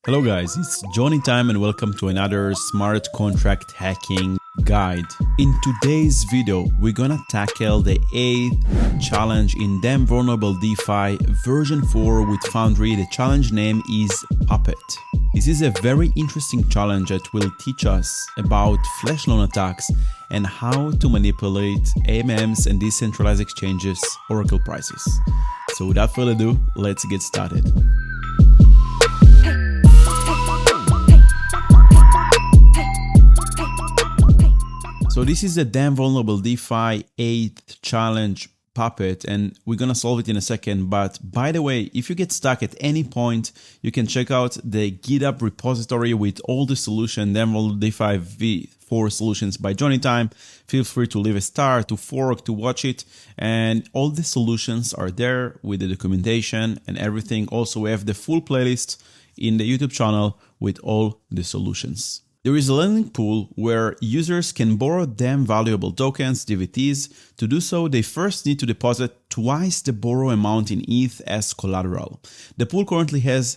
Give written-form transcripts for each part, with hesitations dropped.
Hello guys, it's JohnnyTime and welcome to another smart contract hacking guide. In today's video, we're gonna tackle the 8th challenge in Damn Vulnerable DeFi version 4 with Foundry. The challenge name is Puppet. This is a very interesting challenge that will teach us about flash loan attacks and how to manipulate AMMs and decentralized exchanges Oracle prices. So without further ado, let's get started. So this is the Damn Vulnerable DeFi 8th challenge Puppet, and we're gonna solve it in a second. But by the way, if you get stuck at any point, you can check out the GitHub repository with all the solution, Damn Vulnerable DeFi V4 solutions by JohnnyTime. Feel free to leave a star, to fork, to watch it, and all the solutions are there with the documentation and everything. Also, we have the full playlist in the YouTube channel with all the solutions. There is a lending pool where users can borrow Damn Valuable tokens, DVTs. To do so, they first need to deposit twice the borrow amount in ETH as collateral. The pool currently has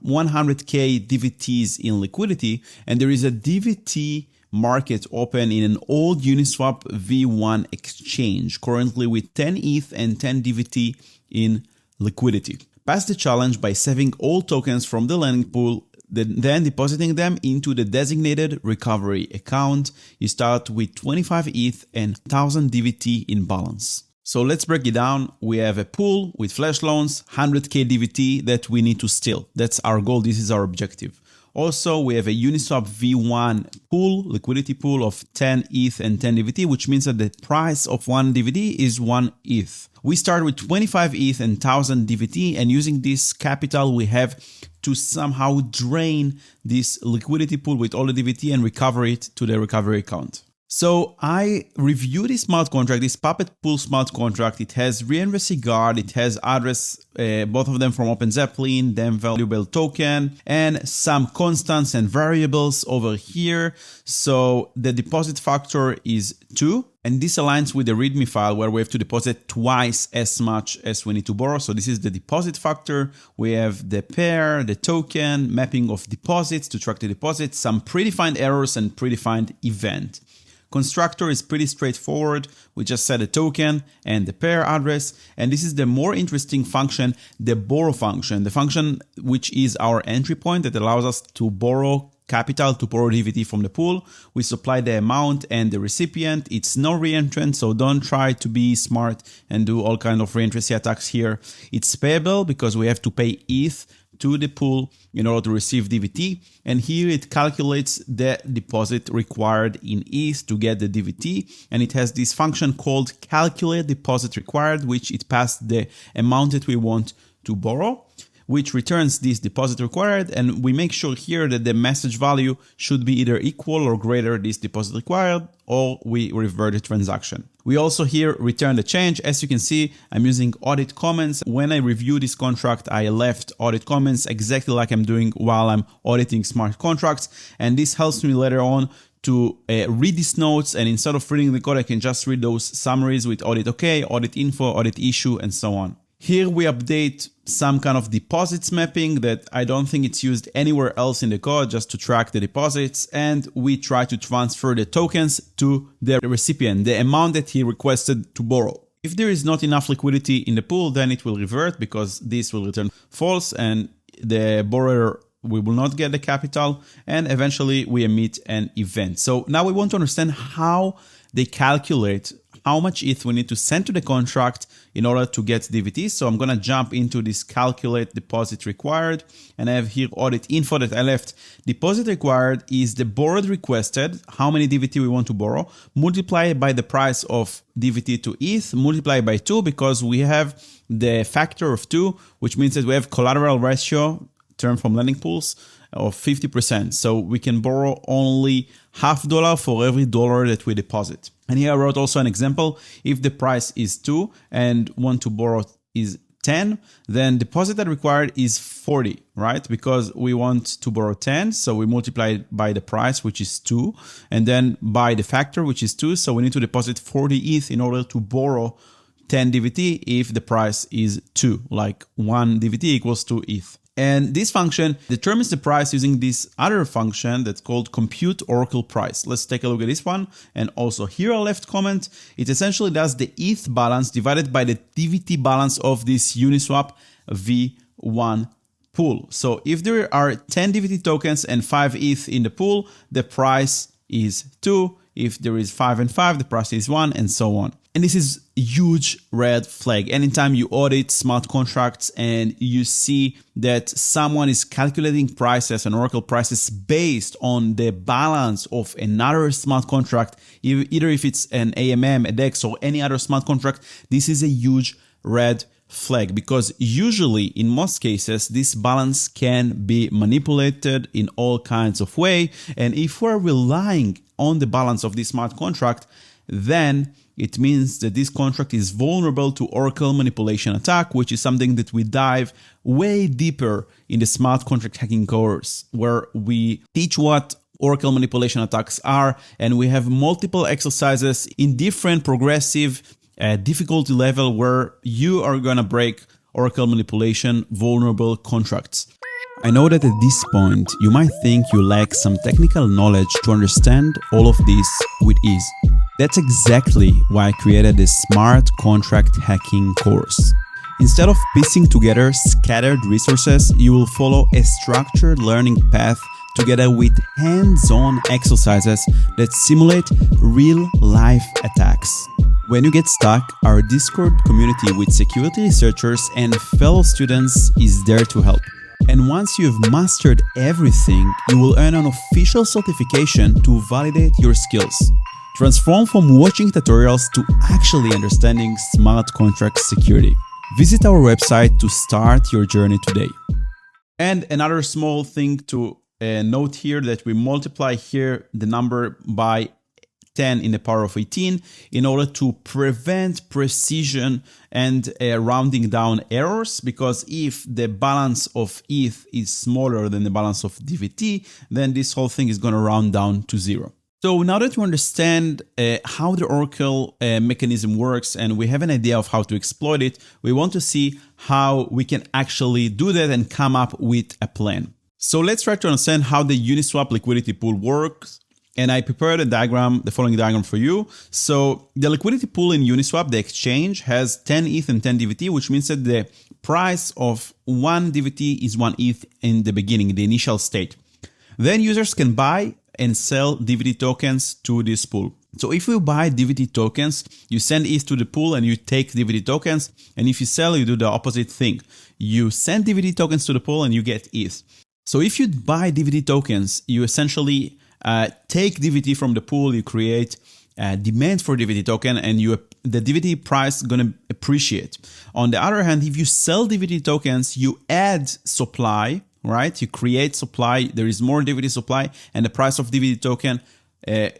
100k DVTs in liquidity, and there is a DVT market open in an old Uniswap V1 exchange, currently with 10 ETH and 10 DVT in liquidity. Pass the challenge by saving all tokens from the lending pool, then depositing them into the designated recovery account. You start with 25 ETH and 1000 DVT in balance. So let's break it down. We have a pool with flash loans, 100k DVT that we need to steal. That's our goal. This is our objective. Also, we have a Uniswap V1 pool, liquidity pool of 10 ETH and 10 DVT, which means that the price of one DVT is 1 ETH. We start with 25 ETH and 1000 DVT, and using this capital, we have to somehow drain this liquidity pool with all the DVT and recover it to the recovery account. So I reviewed this smart contract, this PuppetPool smart contract. It has reinvesting guard, it has address, both of them from OpenZeppelin, DamnValuableToken, and some constants and variables over here. So the deposit factor is 2. And this aligns with the README file where we have to deposit twice as much as we need to borrow. So this is the deposit factor. We have the pair, the token, mapping of deposits to track the deposits, some predefined errors and predefined event. Constructor is pretty straightforward. We just set a token and the pair address. And this is the more interesting function, the borrow function, the function which is our entry point that allows us to borrow capital, to borrow DVT from the pool. We supply the amount and the recipient. It's no reentrant, so don't try to be smart and do all kind of reentrancy attacks here. It's payable because we have to pay ETH to the pool in order to receive DVT. And here it calculates the deposit required in ETH to get the DVT. And it has this function called calculate deposit required, which it passed the amount that we want to borrow, which returns this deposit required, and we make sure here that the message value should be either equal or greater this deposit required, or we revert the transaction. We also here return the change. As you can see, I'm using audit comments. When I review this contract, I left audit comments exactly like I'm doing while I'm auditing smart contracts, and this helps me later on to read these notes, and instead of reading the code, I can just read those summaries with audit OK, audit info, audit issue, and so on. Here we update some kind of deposits mapping that I don't think it's used anywhere else in the code, just to track the deposits. And we try to transfer the tokens to the recipient, the amount that he requested to borrow. If there is not enough liquidity in the pool, then it will revert because this will return false and the borrower we will not get the capital, and eventually we emit an event. So now we want to understand how they calculate how much ETH we need to send to the contract in order to get DVT. So I'm going to jump into this calculate deposit required, and I have here audit info that I left. Deposit required is the borrowed requested, how many DVT we want to borrow, multiplied by the price of DVT to ETH, multiplied by 2 because we have the factor of 2, which means that we have collateral ratio, term from lending pools, of 50%. So we can borrow only $0.50 for every dollar that we deposit. And here I wrote also an example. If the price is 2 and want to borrow is 10, then deposit that required is 40, right? Because we want to borrow 10, so we multiply it by the price, which is 2, and then by the factor, which is 2. So we need to deposit 40 ETH in order to borrow 10 DVT if the price is 2, like 1 DVT equals 2 ETH. And this function determines the price using this other function that's called compute oracle price. Let's take a look at this one. And also here I left comment. It essentially does the ETH balance divided by the DVT balance of this Uniswap V1 pool. So if there are 10 DVT tokens and 5 ETH in the pool, the price is 2. If there is 5 and 5, the price is 1, and so on. And this is a huge red flag. Anytime you audit smart contracts and you see that someone is calculating prices and oracle prices based on the balance of another smart contract, either if it's an AMM, a DEX, or any other smart contract, this is a huge red flag, because usually in most cases this balance can be manipulated in all kinds of way. And if we're relying on the balance of this smart contract, then it means that this contract is vulnerable to oracle manipulation attack, which is something that we dive way deeper in the smart contract hacking course, where we teach what oracle manipulation attacks are, and we have multiple exercises in different progressive difficulty level where you are gonna break oracle manipulation vulnerable contracts. I know that at this point you might think you lack some technical knowledge to understand all of this with ease. That's exactly why I created this smart contract hacking course. Instead of piecing together scattered resources, you will follow a structured learning path together with hands-on exercises that simulate real-life attacks. When you get stuck, our Discord community with security researchers and fellow students is there to help. And once you've mastered everything, you will earn an official certification to validate your skills. Transform from watching tutorials to actually understanding smart contract security. Visit our website to start your journey today. And another small thing to note here, that we multiply here the number by 10 in the power of 18 in order to prevent precision and rounding down errors, because if the balance of ETH is smaller than the balance of DVT, then this whole thing is going to round down to 0. So now that you understand how the oracle mechanism works and we have an idea of how to exploit it, we want to see how we can actually do that and come up with a plan. So let's try to understand how the Uniswap liquidity pool works. And I prepared a diagram, the following diagram for you. So the liquidity pool in Uniswap, the exchange, has 10 ETH and 10 DVT, which means that the price of 1 DVT is 1 ETH in the beginning, the initial state. Then users can buy and sell DVT tokens to this pool. So if you buy DVT tokens, you send ETH to the pool and you take DVT tokens. And if you sell, you do the opposite thing. You send DVT tokens to the pool and you get ETH. So if you buy DVT tokens, you essentially take DVT from the pool, you create demand for DVT token, and the DVT price is going to appreciate. On the other hand, if you sell DVT tokens, you add supply, right? You create supply, there is more DVT supply, and the price of DVT token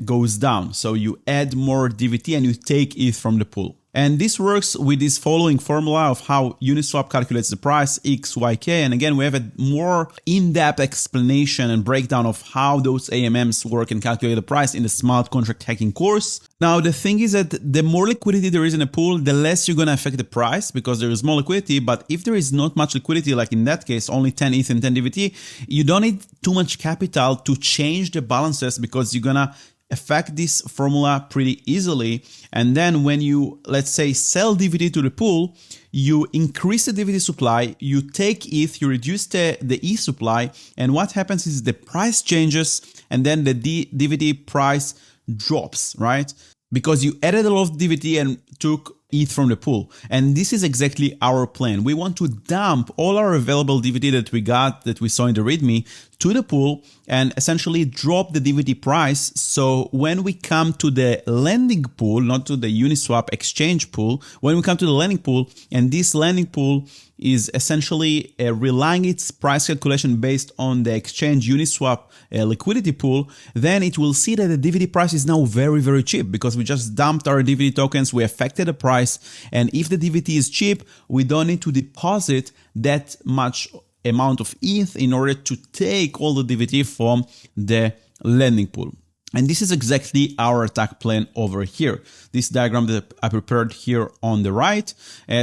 goes down. So you add more DVT and you take ETH from the pool. And this works with this following formula of how Uniswap calculates the price, X, Y, K. And again, we have a more in-depth explanation and breakdown of how those AMMs work and calculate the price in the smart contract hacking course. Now, the thing is that the more liquidity there is in a pool, the less you're going to affect the price because there is more liquidity. But if there is not much liquidity, like in that case, only 10 ETH and 10 DVT, you don't need too much capital to change the balances because you're going to affect this formula pretty easily. And then when you, let's say, sell DVT to the pool, you increase the DVT supply, you take ETH, you reduce the ETH supply, and what happens is the price changes and then the DVT price drops, right? Because you added a lot of DVT and took ETH from the pool. And this is exactly our plan. We want to dump all our available DVT that we got, that we saw in the README, to the pool and essentially drop the DVT price. So when we come to the lending pool, not to the Uniswap exchange pool, when we come to the lending pool, and this lending pool is essentially relying its price calculation based on the exchange Uniswap liquidity pool, then it will see that the DVT price is now very, very cheap because we just dumped our DVT tokens, we affected the price, and if the DVT is cheap, we don't need to deposit that much amount of ETH in order to take all the DVT from the lending pool. And this is exactly our attack plan over here. This diagram that I prepared here on the right.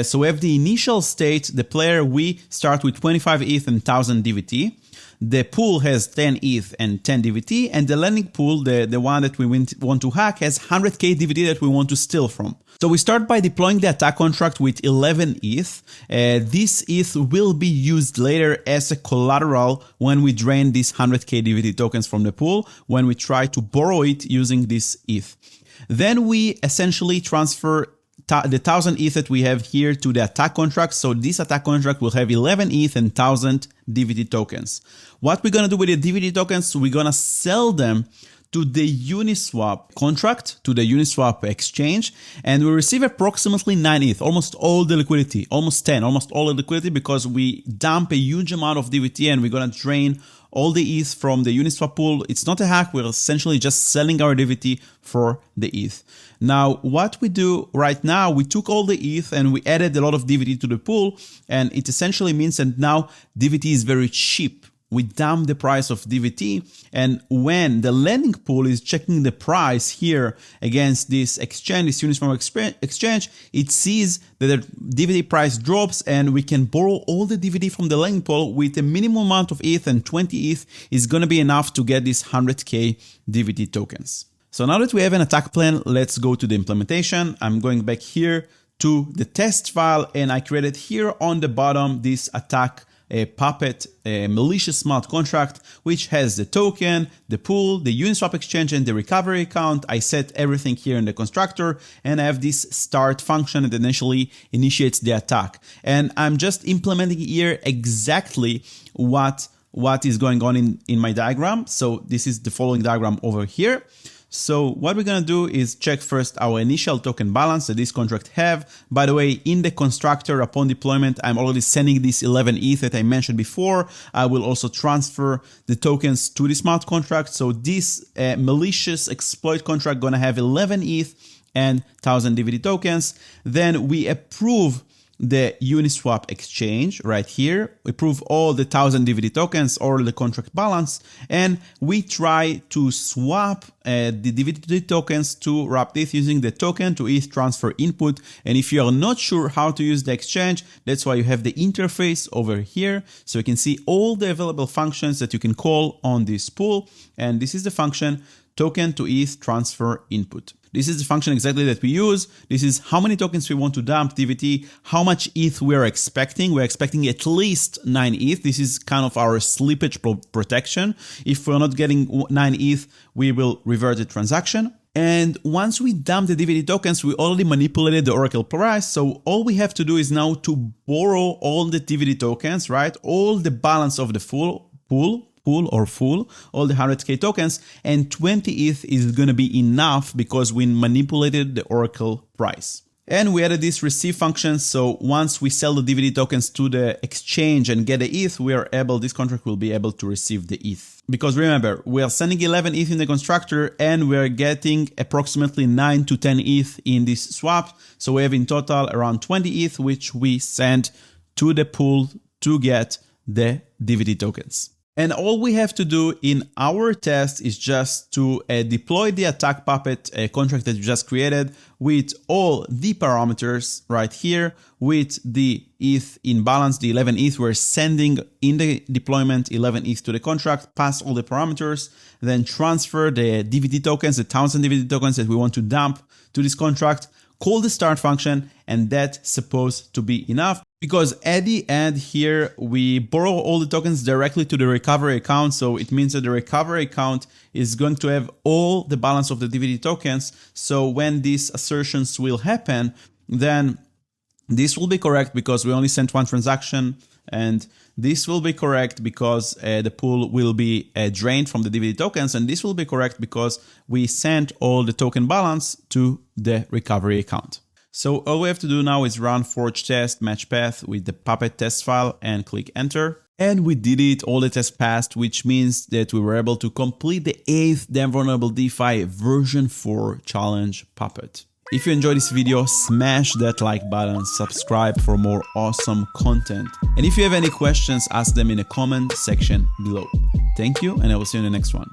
So we have the initial state, the player, we start with 25 ETH and 1000 DVT. The pool has 10 ETH and 10 DVT, and the lending pool, the one that we want to hack, has 100k DVT that we want to steal from. So we start by deploying the attack contract with 11 ETH. This ETH will be used later as a collateral when we drain these 100k DVT tokens from the pool, when we try to borrow it using this ETH. Then we essentially transfer the 1000 ETH that we have here to the attack contract. So this attack contract will have 11 ETH and 1000 DVT tokens. What we're going to do with the DVT tokens, we're going to sell them to the Uniswap contract, to the Uniswap exchange, and we receive approximately 9 ETH, almost all the liquidity, almost 10, almost all the liquidity, because we dump a huge amount of DVT and we're going to drain all the ETH from the Uniswap pool. It's not a hack, we're essentially just selling our DVT for the ETH. Now, what we do right now, we took all the ETH and we added a lot of DVT to the pool, and it essentially means that now DVT is very cheap. We dump the price of DVT, and when the lending pool is checking the price here against this exchange, this Uniswap exchange, it sees that the DVT price drops and we can borrow all the DVT from the lending pool with a minimum amount of ETH, and 20 ETH is going to be enough to get these 100k DVT tokens. So now that we have an attack plan, let's go to the implementation. I'm going back here to the test file, and I created here on the bottom this AttackPuppet malicious smart contract, which has the token, the pool, the Uniswap exchange, and the recovery account. I set everything here in the constructor, and I have this start function that initially initiates the attack. And I'm just implementing here exactly what is going on in my diagram. So this is the following diagram over here. So what we're going to do is check first our initial token balance that this contract have. By the way, in the constructor upon deployment, I'm already sending this 11 ETH that I mentioned before. I will also transfer the tokens to the smart contract. So this malicious exploit contract going to have 11 ETH and 1000 DVT tokens. Then we approve the Uniswap exchange right here. We approve all the 1000 DVT tokens or the contract balance, and we try to swap the DVT tokens to wrapped ETH using the token to ETH transfer input. And if you are not sure how to use the exchange, that's why you have the interface over here. So you can see all the available functions that you can call on this pool. And this is the function token to ETH transfer input. This is the function exactly that we use. This is how many tokens we want to dump DVT, how much ETH we're expecting. We're expecting at least 9 ETH. This is kind of our slippage protection. If we're not getting 9 ETH, we will revert the transaction. And once we dump the DVT tokens, we already manipulated the Oracle price. So all we have to do is now to borrow all the DVT tokens, right? All the balance of the pool, all the 100k tokens, and 20 ETH is going to be enough because we manipulated the Oracle price. And we added this receive function. So once we sell the DVT tokens to the exchange and get the ETH, this contract will be able to receive the ETH. Because remember, we are sending 11 ETH in the constructor and we're getting approximately 9 to 10 ETH in this swap. So we have in total around 20 ETH, which we send to the pool to get the DVT tokens. And all we have to do in our test is just to deploy the AttackPuppet contract that we just created with all the parameters right here, with the ETH in balance, the 11 ETH we're sending in the deployment, 11 ETH to the contract, pass all the parameters, then transfer the DVT tokens, the 1000 DVT tokens that we want to dump to this contract, call the start function, and that's supposed to be enough. Because at the end here, we borrow all the tokens directly to the recovery account. So it means that the recovery account is going to have all the balance of the DVT tokens. So when these assertions will happen, then this will be correct because we only sent one transaction. And this will be correct because the pool will be drained from the DVT tokens. And this will be correct because we sent all the token balance to the recovery account. So all we have to do now is run forge test match path with the Puppet test file and click enter. And we did it, all the tests passed, which means that we were able to complete the 8th Damn Vulnerable DeFi version 4 challenge Puppet. If you enjoyed this video, smash that like button, subscribe for more awesome content. And if you have any questions, ask them in the comment section below. Thank you, and I will see you in the next one.